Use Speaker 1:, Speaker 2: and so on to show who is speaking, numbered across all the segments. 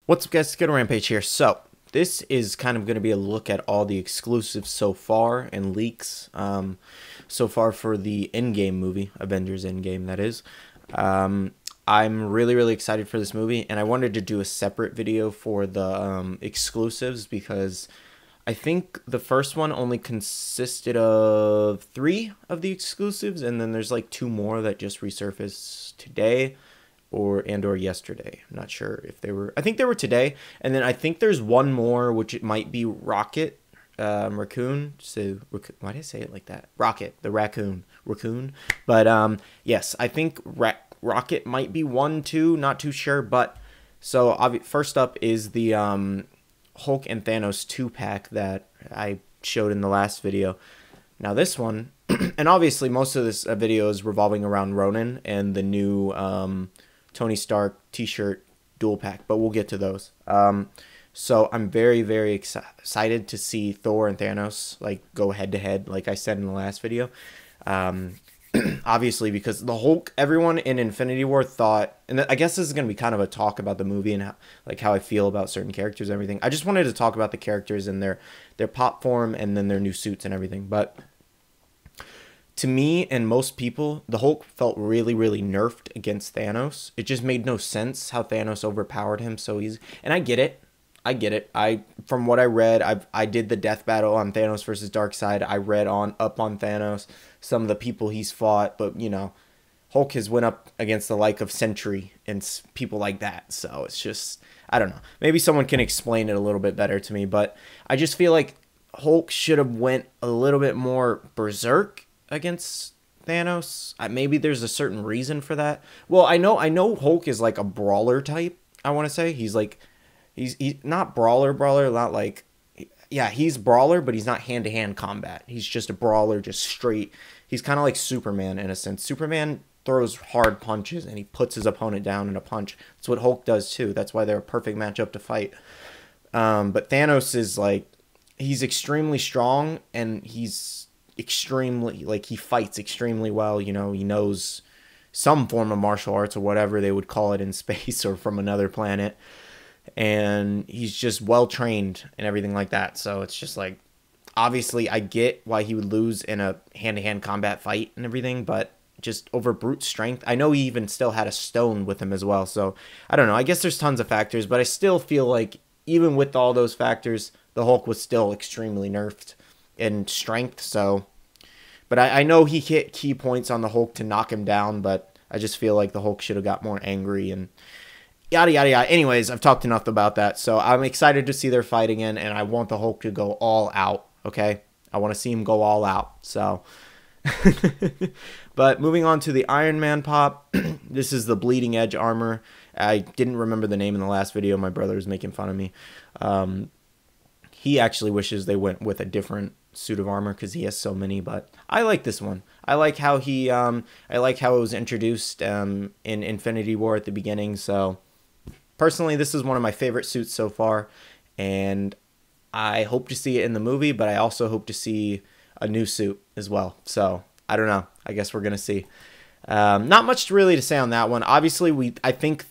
Speaker 1: What's up, guys? SkittleRampage here. So this is kind of going to be a look at all the exclusives so far and leaks so far for the Endgame movie, Avengers Endgame, that is. I'm really excited for this movie, and I wanted to do a separate video for the exclusives because I think the first one only consisted of 3 of the exclusives, and then there's like 2 more that just resurfaced today or yesterday. I'm not sure if they were. I think they were today, and then I think there's one more, which it might be Rocket, raccoon. So why did I say it like that? Rocket, the raccoon. But yes, I think Rocket might be one too. Not too sure, but so first up is the Hulk and Thanos 2-pack that I showed in the last video. Now this one, and obviously most of this video is revolving around Ronin and the new Tony Stark t-shirt dual pack, but we'll get to those. So I'm very excited to see Thor and Thanos like go head to head, like I said in the last video. Obviously, because the Hulk, everyone in Infinity War thought, and I guess this is going to be kind of a talk about the movie and how I feel about certain characters and everything. I just wanted to talk about the characters and their pop form and then their new suits and everything. But to me and most people, the Hulk felt really nerfed against Thanos. It just made no sense how Thanos overpowered him so easy. And I get it. From what I read, I did the death battle on Thanos versus Darkseid. I read up on Thanos, some of the people he's fought, but you know, Hulk has went up against the like of Sentry and people like that. So it's just, I don't know. Maybe someone can explain it a little bit better to me, but I just feel like Hulk should have went a little bit more berserk against Thanos. Maybe there's a certain reason for that. Well, I know Hulk is like a brawler type. I want to say he's not brawler, not like, yeah, he's brawler, but he's not hand-to-hand combat. He's just a brawler, just straight. He's kind of like Superman in a sense. Superman throws hard punches and he puts his opponent down in a punch. That's what Hulk does too. That's why they're a perfect matchup to fight. But Thanos is like, he's extremely strong and he's extremely, like, he fights extremely well. You know, he knows some form of martial arts or whatever they would call it in space or from another planet. And he's just well trained and everything like that. So it's just like, obviously I get why he would lose in a hand-to-hand combat fight and everything, but just over brute strength. I know he even still had a stone with him as well. So I don't know. I guess there's tons of factors, but I still feel like even with all those factors, the Hulk was still extremely nerfed in strength. So, but I know he hit key points on the Hulk to knock him down, but I just feel like the Hulk should have got more angry and yada yada. Anyways, I've talked enough about that, so I'm excited to see their fight again, and I want the Hulk to go all out. Okay, I want to see him go all out. So, but moving on to the Iron Man pop. This is the bleeding edge armor. I didn't remember the name in the last video. My brother was making fun of me. He actually wishes they went with a different suit of armor because he has so many, but I like this one. I like how I like how it was introduced in Infinity War at the beginning. So personally, this is one of my favorite suits so far, and I hope to see it in the movie, but I also hope to see a new suit as well. So I don't know. I guess we're gonna see. Not much really to say on that one. Obviously, I think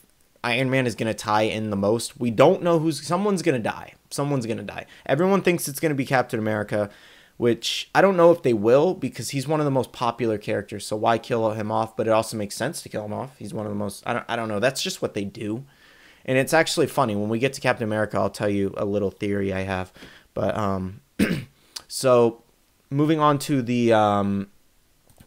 Speaker 1: Iron Man is gonna tie in the most. We don't know someone's gonna die. Someone's gonna die. Everyone thinks it's gonna be Captain America, which I don't know if they will because he's one of the most popular characters. So why kill him off? But it also makes sense to kill him off. He's one of the most. I don't know. That's just what they do. And it's actually funny. When we get to Captain America, I'll tell you a little theory I have. But so moving on to the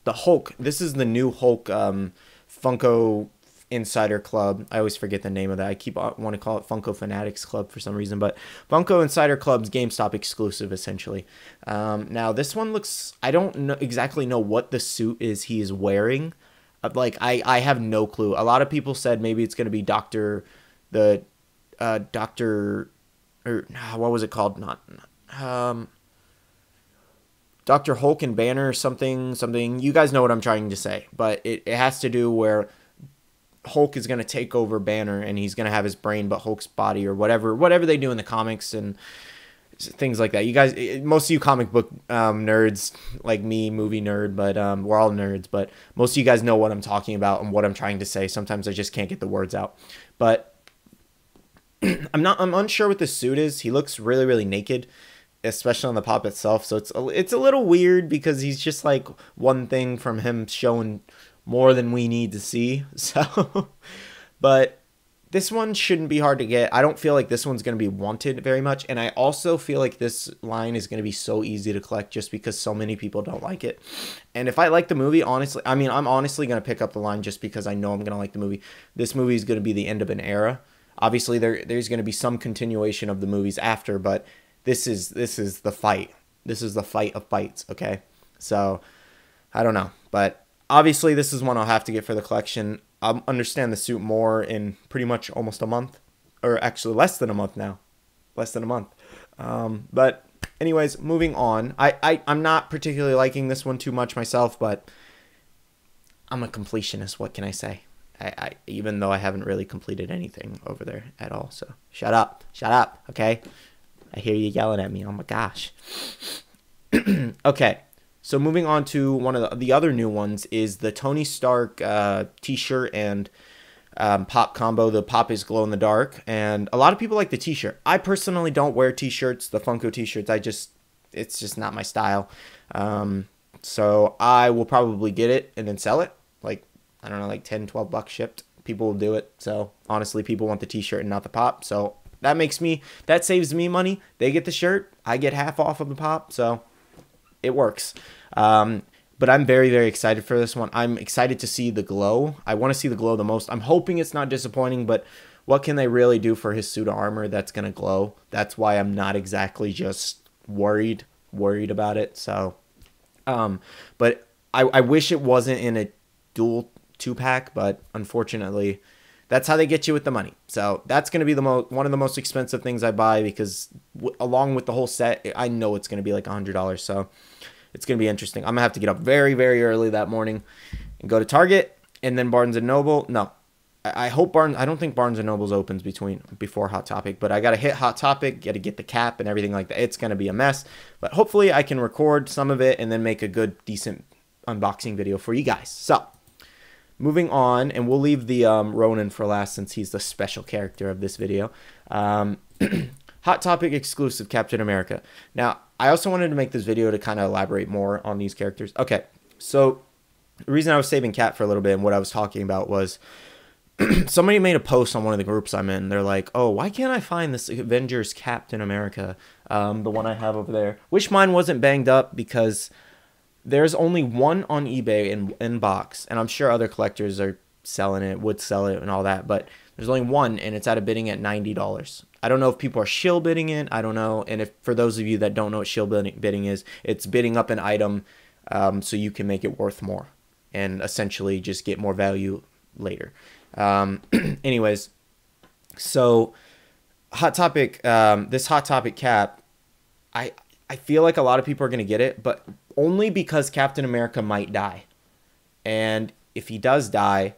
Speaker 1: Hulk. This is the new Hulk Funko Insider Club. I always forget the name of that. I want to call it Funko Fanatics Club for some reason, but Funko Insider Club's GameStop exclusive essentially. Now this one looks. I don't exactly know what the suit is he is wearing. Like I have no clue. A lot of people said maybe it's going to be Doctor or what was it called? Not Dr. Hulk and Banner or something. You guys know what I'm trying to say, but it has to do where Hulk is going to take over Banner and he's going to have his brain but Hulk's body or whatever they do in the comics and things like that. You guys, most of you comic book nerds like me, movie nerd, but we're all nerds, but most of you guys know what I'm talking about and what I'm trying to say. Sometimes I just can't get the words out. But I'm unsure what the suit is. He looks really, really naked, especially on the pop itself. So it's a little weird because he's just like one thing from him showing more than we need to see. So, but this one shouldn't be hard to get. I don't feel like this one's going to be wanted very much. And I also feel like this line is going to be so easy to collect just because so many people don't like it. And if I like the movie, honestly, I mean, I'm honestly going to pick up the line just because I know I'm going to like the movie. This movie is going to be the end of an era. Obviously, there's going to be some continuation of the movies after, but this is the fight. This is the fight of fights, okay? So, I don't know. But obviously, this is one I'll have to get for the collection. I'll understand the suit more in pretty much almost a month. Or actually, less than a month now. Less than a month. But anyways, moving on. I'm not particularly liking this one too much myself, but I'm a completionist. What can I say? I even though I haven't really completed anything over there at all. So, shut up. Shut up, okay? I hear you yelling at me. Oh my gosh. Okay. So moving on to one of the other new ones is the Tony Stark t-shirt and pop combo. The pop is glow in the dark, and a lot of people like the t-shirt. I personally don't wear t-shirts, the Funko t-shirts. It's just not my style. So I will probably get it and then sell it. Like, I don't know, like 10, 12 bucks shipped. People will do it. So honestly, people want the t-shirt and not the pop. So that saves me money. They get the shirt, I get half off of the pop. So it works. But I'm very, very excited for this one. I'm excited to see the glow. I want to see the glow the most. I'm hoping it's not disappointing, but what can they really do for his suit of armor that's going to glow? That's why I'm not exactly just worried about it. So, but I wish it wasn't in a dual 2-pack, but unfortunately, that's how they get you with the money. So that's going to be one of the most expensive things I buy because along with the whole set, I know it's going to be like $100. So it's going to be interesting. I'm going to have to get up very, very early that morning and go to Target and then Barnes & Noble. No, I don't think Barnes & Noble's opens before Hot Topic, but I got to hit Hot Topic, got to get the cap and everything like that. It's going to be a mess, but hopefully I can record some of it and then make a good, decent unboxing video for you guys. So moving on, and we'll leave the Ronin for last since he's the special character of this video. Hot Topic exclusive Captain America. Now, I also wanted to make this video to kind of elaborate more on these characters. Okay, so the reason I was saving Cap for a little bit and what I was talking about was somebody made a post on one of the groups I'm in. They're like, oh, why can't I find this Avengers Captain America, the one I have over there? Wish mine wasn't banged up because there's only one on eBay in box, and I'm sure other collectors are selling it, would sell it, and all that, but there's only one, and it's at a bidding at $90. I don't know if people are shill bidding it. I don't know, and if for those of you that don't know what shill bidding is, it's bidding up an item so you can make it worth more and essentially just get more value later. Anyways, so Hot Topic, this Hot Topic cap, I feel like a lot of people are going to get it, but only because Captain America might die. And if he does die,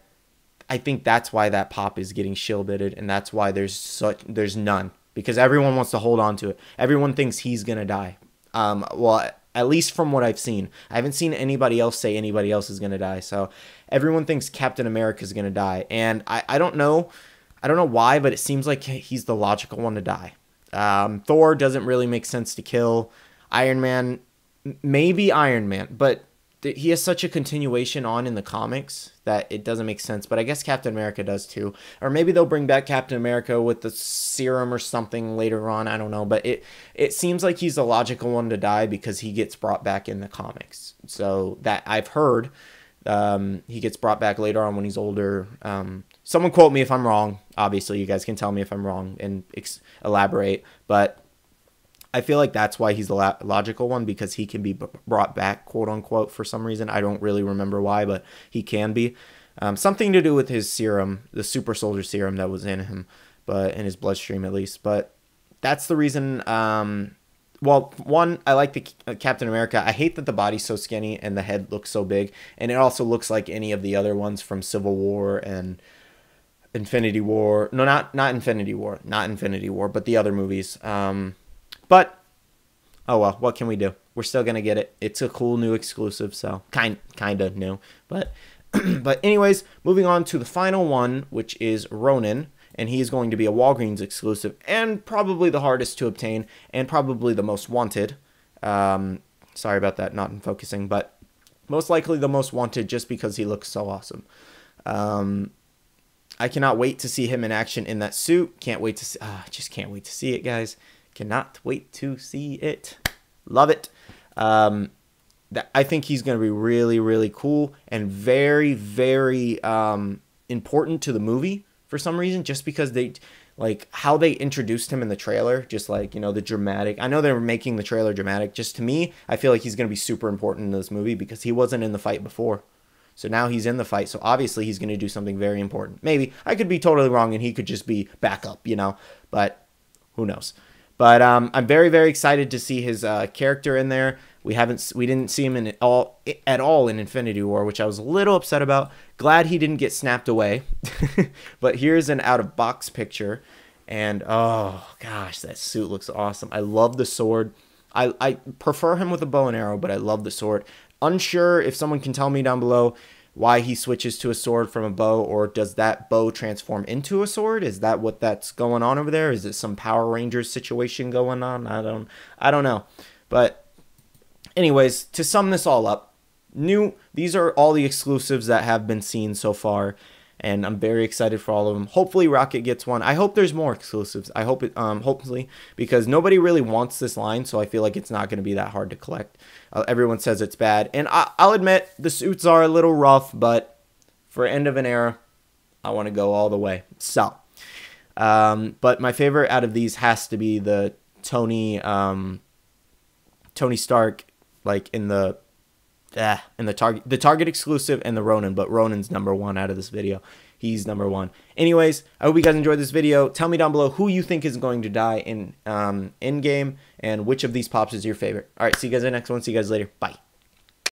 Speaker 1: I think that's why that pop is getting shill bidded, and that's why there's none. Because everyone wants to hold on to it. Everyone thinks he's going to die. Well, at least from what I've seen. I haven't seen anybody else say anybody else is going to die. So everyone thinks Captain America is going to die. And I don't know why, but it seems like he's the logical one to die. Thor doesn't really make sense to kill. Iron Man, maybe Iron Man, but he has such a continuation on in the comics that it doesn't make sense. But I guess Captain America does too. Or maybe they'll bring back Captain America with the serum or something later on. I don't know. But it seems like he's the logical one to die because he gets brought back in the comics. So that I've heard he gets brought back later on when he's older. Someone quote me if I'm wrong. Obviously, you guys can tell me if I'm wrong and elaborate. But I feel like that's why he's the logical one, because he can be brought back, quote unquote, for some reason. I don't really remember why, but he can be. Something to do with his serum, the super soldier serum that was in him, but in his bloodstream at least. But that's the reason. Well, one, I like the Captain America. I hate that the body's so skinny and the head looks so big, and it also looks like any of the other ones from Civil War and Infinity War. No, not Infinity War, but the other movies. But, oh well, what can we do? We're still going to get it. It's a cool new exclusive, so kind of new. But, but anyways, moving on to the final one, which is Ronin. and he is going to be a Walgreens exclusive, and probably the hardest to obtain, and probably the most wanted. Sorry about that, not in focusing, but most likely the most wanted just because he looks so awesome. I cannot wait to see him in action in that suit. Can't wait to see, just can't wait to see it, guys. Cannot wait to see it. Love it. I think he's going to be really, really cool and very, very important to the movie for some reason, just because they, like, how they introduced him in the trailer, just like, you know, the dramatic. I know they were making the trailer dramatic. Just to me, I feel like he's going to be super important in this movie because he wasn't in the fight before. So now he's in the fight, so obviously he's going to do something very important. Maybe. I could be totally wrong, and he could just be backup, you know, but who knows. But I'm very, very excited to see his character in there. We didn't see him at all in Infinity War, which I was a little upset about. Glad he didn't get snapped away. But here's an out-of-box picture, and oh gosh, that suit looks awesome. I love the sword. I prefer him with a bow and arrow, but I love the sword. Unsure if someone can tell me down below why he switches to a sword from a bow, or does that bow transform into a sword? Is that what that's going on over there? Is it some Power Rangers situation going on? I don't know. But anyways, to sum this all up, these are all the exclusives that have been seen so far, and I'm very excited for all of them. Hopefully Rocket gets one. I hope there's more exclusives. I hope it, hopefully, because nobody really wants this line, so I feel like it's not going to be that hard to collect. Everyone says it's bad, and I'll admit the suits are a little rough, but for end of an era, I want to go all the way. So, but my favorite out of these has to be the Tony Stark, like in the Target exclusive, and the Ronin, but Ronin's #1 out of this video. He's #1. Anyways, I hope you guys enjoyed this video. Tell me down below who you think is going to die in Endgame, and which of these pops is your favorite. All right, see you guys in the next one. See you guys later. Bye.